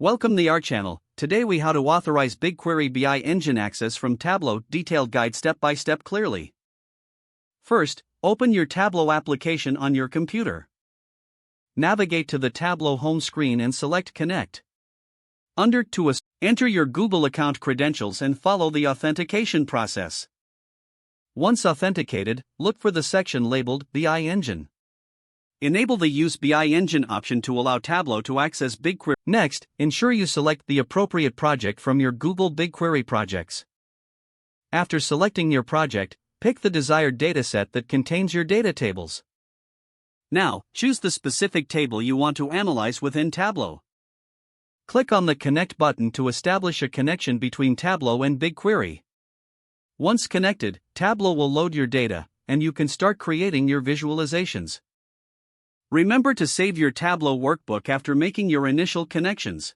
Welcome to our channel. Today we how to authorize BigQuery BI Engine access from Tableau. Detailed guide step by step clearly. First, open your Tableau application on your computer. Navigate to the Tableau home screen and select Connect. Under To Us, enter your Google account credentials and follow the authentication process. Once authenticated, look for the section labeled BI Engine. Enable the Use BI Engine option to allow Tableau to access BigQuery. Next, ensure you select the appropriate project from your Google BigQuery projects. After selecting your project, pick the desired dataset that contains your data tables. Now, choose the specific table you want to analyze within Tableau. Click on the Connect button to establish a connection between Tableau and BigQuery. Once connected, Tableau will load your data, and you can start creating your visualizations. Remember to save your Tableau workbook after making your initial connections.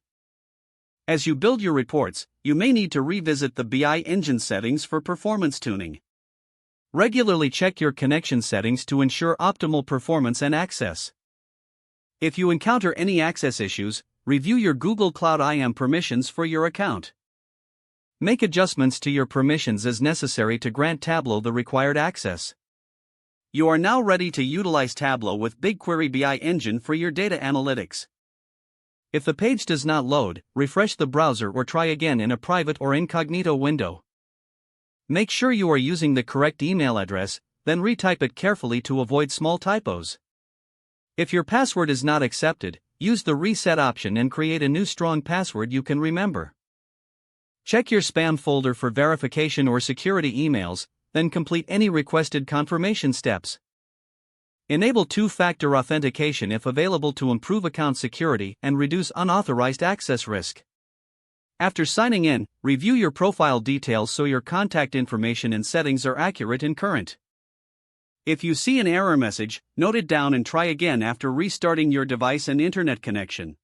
As you build your reports, you may need to revisit the BI Engine settings for performance tuning. Regularly check your connection settings to ensure optimal performance and access. If you encounter any access issues, review your Google Cloud IAM permissions for your account. Make adjustments to your permissions as necessary to grant Tableau the required access. You are now ready to utilize Tableau with BigQuery BI Engine for your data analytics. If the page does not load, refresh the browser or try again in a private or incognito window. Make sure you are using the correct email address, then retype it carefully to avoid small typos. If your password is not accepted, use the Reset option and create a new strong password you can remember. Check your spam folder for verification or security emails, then complete any requested confirmation steps. Enable two-factor authentication if available to improve account security and reduce unauthorized access risk. After signing in, review your profile details so your contact information and settings are accurate and current. If you see an error message, note it down and try again after restarting your device and internet connection.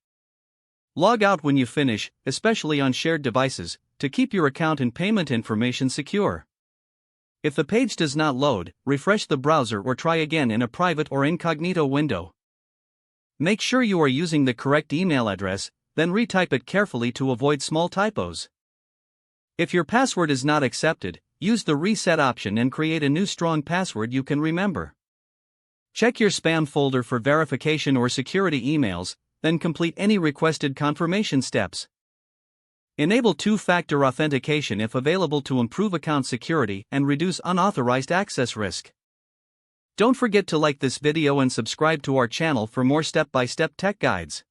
Log out when you finish, especially on shared devices, to keep your account and payment information secure. If the page does not load, refresh the browser or try again in a private or incognito window. Make sure you are using the correct email address, then retype it carefully to avoid small typos. If your password is not accepted, use the Reset option and create a new strong password you can remember. Check your spam folder for verification or security emails, then complete any requested confirmation steps. Enable two-factor authentication if available to improve account security and reduce unauthorized access risk. Don't forget to like this video and subscribe to our channel for more step-by-step tech guides.